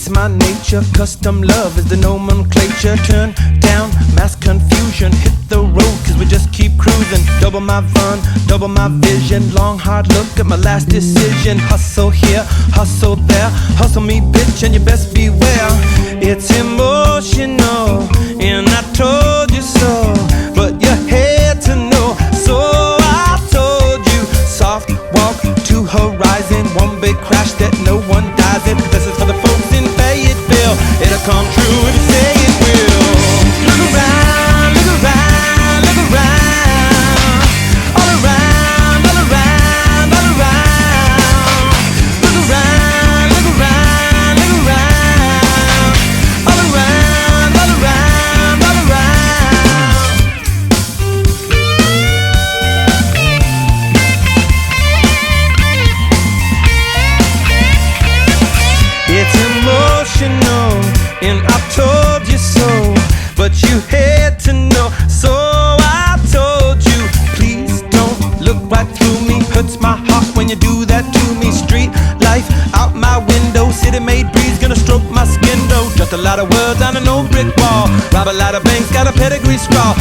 It's my nature, custom love is the nomenclature. Turn down mass confusion, hit the road cause we just keep cruising. Double my fun, double my vision. Long hard look at my last decision. Hustle here, hustle there, hustle me bitch and you best beware. It's emotional and I told you so, but you had to know, so I told you. Soft walk to horizon, one big crash that no one dies in. This is for the folks in Fayetteville, it'll come true if you say it will. Look around, look around, look around. All around, all around, all around. Look around, look around, look around. All around, all around, all around. It's emotional, and I told you so, but you had to know, so I told you. Please don't look right through me, hurts my heart when you do that to me. Street life out my window, city-made breeze gonna stroke my skin though. Just a lot of words on an old brick wall, rob a lot of banks, got a pedigree scrawl.